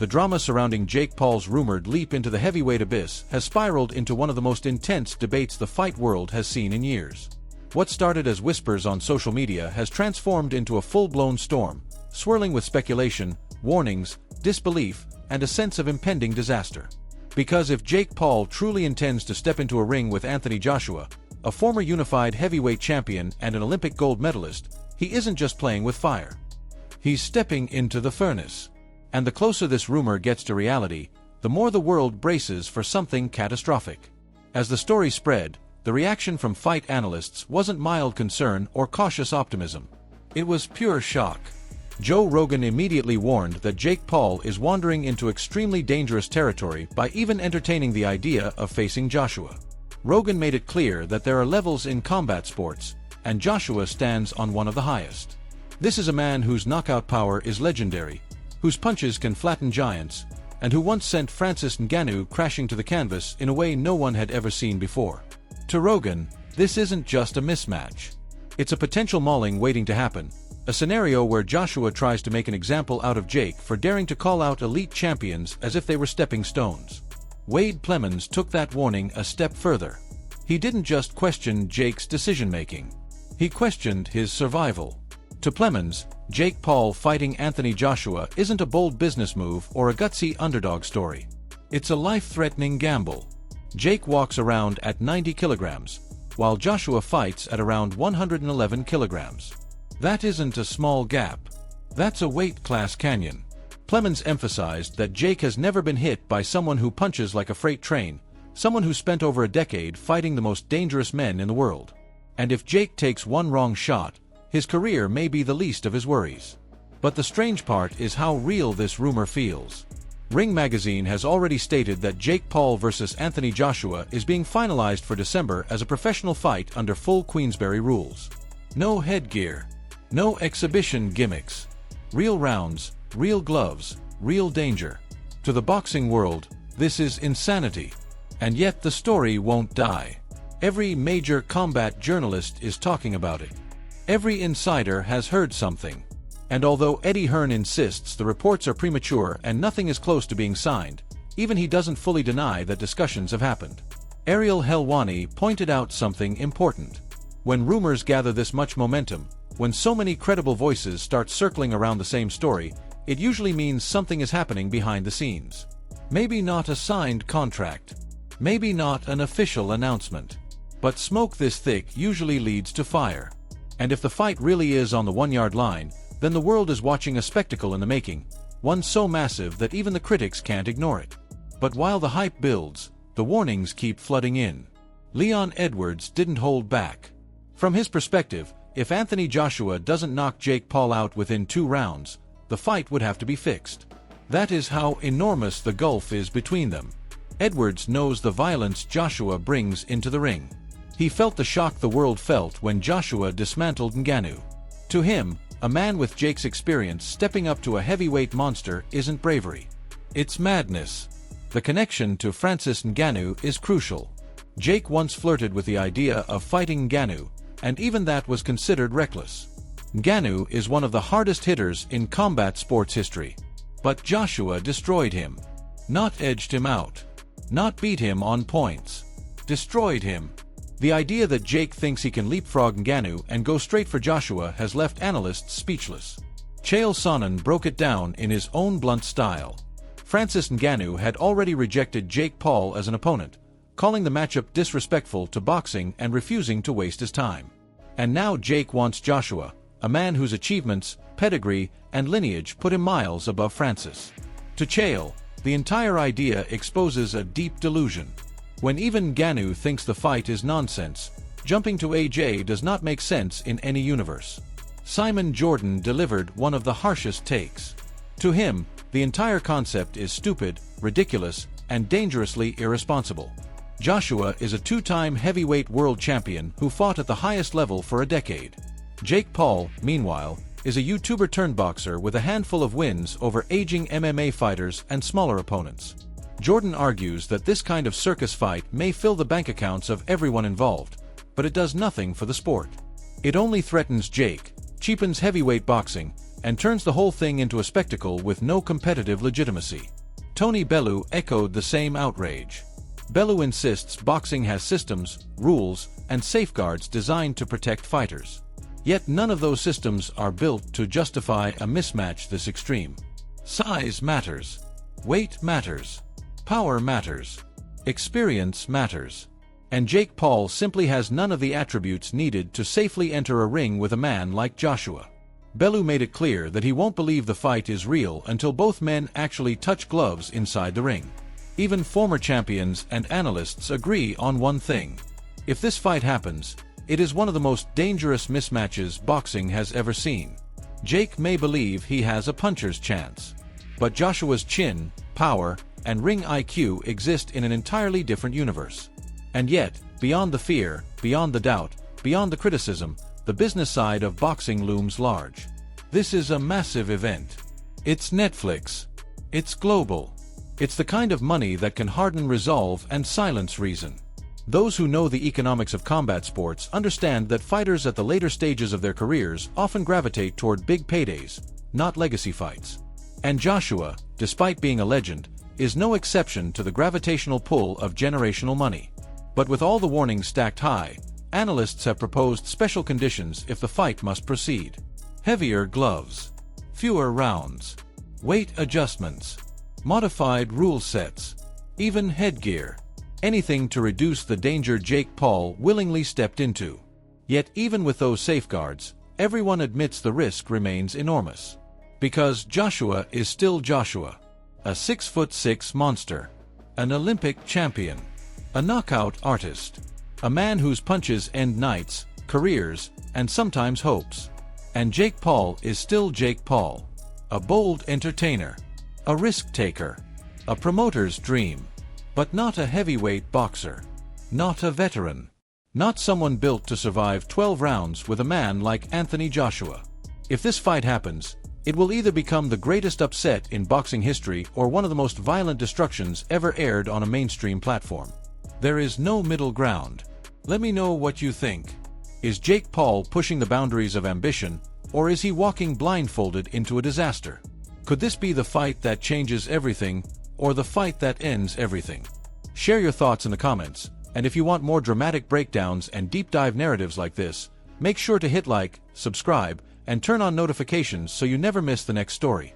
The drama surrounding Jake Paul's rumored leap into the heavyweight abyss has spiraled into one of the most intense debates the fight world has seen in years. What started as whispers on social media has transformed into a full-blown storm, swirling with speculation, warnings, disbelief, and a sense of impending disaster. Because if Jake Paul truly intends to step into a ring with Anthony Joshua, a former unified heavyweight champion and an Olympic gold medalist, he isn't just playing with fire. He's stepping into the furnace. And the closer this rumor gets to reality, the more the world braces for something catastrophic. As the story spread, the reaction from fight analysts wasn't mild concern or cautious optimism. It was pure shock. Joe Rogan immediately warned that Jake Paul is wandering into extremely dangerous territory by even entertaining the idea of facing Joshua. Rogan made it clear that there are levels in combat sports, and Joshua stands on one of the highest. This is a man whose knockout power is legendary, whose punches can flatten giants, and who once sent Francis Ngannou crashing to the canvas in a way no one had ever seen before. To Rogan, this isn't just a mismatch. It's a potential mauling waiting to happen, a scenario where Joshua tries to make an example out of Jake for daring to call out elite champions as if they were stepping stones. Wade Plemons took that warning a step further. He didn't just question Jake's decision-making. He questioned his survival. To Plemons, Jake Paul fighting Anthony Joshua isn't a bold business move or a gutsy underdog story. It's a life-threatening gamble. Jake walks around at 90 kilograms, while Joshua fights at around 111 kilograms. That isn't a small gap. That's a weight class canyon. Plemons emphasized that Jake has never been hit by someone who punches like a freight train, someone who spent over a decade fighting the most dangerous men in the world. And if Jake takes one wrong shot, his career may be the least of his worries. But the strange part is how real this rumor feels. Ring magazine has already stated that Jake Paul vs. Anthony Joshua is being finalized for December as a professional fight under full Queensberry rules. No headgear. No exhibition gimmicks. Real rounds, real gloves, real danger. To the boxing world, this is insanity. And yet the story won't die. Every major combat journalist is talking about it. Every insider has heard something. And although Eddie Hearn insists the reports are premature and nothing is close to being signed, even he doesn't fully deny that discussions have happened. Ariel Helwani pointed out something important. When rumors gather this much momentum, when so many credible voices start circling around the same story, it usually means something is happening behind the scenes. Maybe not a signed contract. Maybe not an official announcement. But smoke this thick usually leads to fire. And if the fight really is on the 1-yard line, then the world is watching a spectacle in the making, one so massive that even the critics can't ignore it. But while the hype builds, the warnings keep flooding in. Leon Edwards didn't hold back. From his perspective, if Anthony Joshua doesn't knock Jake Paul out within 2 rounds, the fight would have to be fixed. That is how enormous the gulf is between them. Edwards knows the violence Joshua brings into the ring. He felt the shock the world felt when Joshua dismantled Ngannou. To him, a man with Jake's experience stepping up to a heavyweight monster isn't bravery. It's madness. The connection to Francis Ngannou is crucial. Jake once flirted with the idea of fighting Ngannou, and even that was considered reckless. Ngannou is one of the hardest hitters in combat sports history. But Joshua destroyed him. Not edged him out. Not beat him on points. Destroyed him. The idea that Jake thinks he can leapfrog Ngannou and go straight for Joshua has left analysts speechless. Chael Sonnen broke it down in his own blunt style. Francis Ngannou had already rejected Jake Paul as an opponent, calling the matchup disrespectful to boxing and refusing to waste his time. And now Jake wants Joshua, a man whose achievements, pedigree, and lineage put him miles above Francis. To Chael, the entire idea exposes a deep delusion. When even Ngannou thinks the fight is nonsense, jumping to AJ does not make sense in any universe. Simon Jordan delivered one of the harshest takes. To him, the entire concept is stupid, ridiculous, and dangerously irresponsible. Joshua is a 2-time heavyweight world champion who fought at the highest level for a decade. Jake Paul, meanwhile, is a YouTuber-turned-boxer with a handful of wins over aging MMA fighters and smaller opponents. Jordan argues that this kind of circus fight may fill the bank accounts of everyone involved, but it does nothing for the sport. It only threatens Jake, cheapens heavyweight boxing, and turns the whole thing into a spectacle with no competitive legitimacy. Tony Bellew echoed the same outrage. Bellew insists boxing has systems, rules, and safeguards designed to protect fighters. Yet none of those systems are built to justify a mismatch this extreme. Size matters. Weight matters. Power matters. Experience matters. And Jake Paul simply has none of the attributes needed to safely enter a ring with a man like Joshua. Bellew made it clear that he won't believe the fight is real until both men actually touch gloves inside the ring. Even former champions and analysts agree on one thing. If this fight happens, it is one of the most dangerous mismatches boxing has ever seen. Jake may believe he has a puncher's chance, but Joshua's chin, power, and ring IQ exist in an entirely different universe. And yet, beyond the fear, beyond the doubt, beyond the criticism, the business side of boxing looms large. This is a massive event. It's Netflix. It's global. It's the kind of money that can harden resolve and silence reason. Those who know the economics of combat sports understand that fighters at the later stages of their careers often gravitate toward big paydays, not legacy fights. And Joshua, despite being a legend, is no exception to the gravitational pull of generational money. But with all the warnings stacked high, analysts have proposed special conditions if the fight must proceed. Heavier gloves, fewer rounds, weight adjustments, modified rule sets, even headgear. Anything to reduce the danger Jake Paul willingly stepped into. Yet even with those safeguards, everyone admits the risk remains enormous. Because Joshua is still Joshua. A 6'6" monster. An Olympic champion. A knockout artist. A man whose punches end nights, careers, and sometimes hopes. And Jake Paul is still Jake Paul. A bold entertainer. A risk-taker. A promoter's dream. But not a heavyweight boxer. Not a veteran. Not someone built to survive 12 rounds with a man like Anthony Joshua. If this fight happens, it will either become the greatest upset in boxing history or one of the most violent destructions ever aired on a mainstream platform. There is no middle ground. Let me know what you think. Is Jake Paul pushing the boundaries of ambition, or is he walking blindfolded into a disaster? Could this be the fight that changes everything, or the fight that ends everything? Share your thoughts in the comments, and if you want more dramatic breakdowns and deep dive narratives like this, make sure to hit like, subscribe, and turn on notifications so you never miss the next story.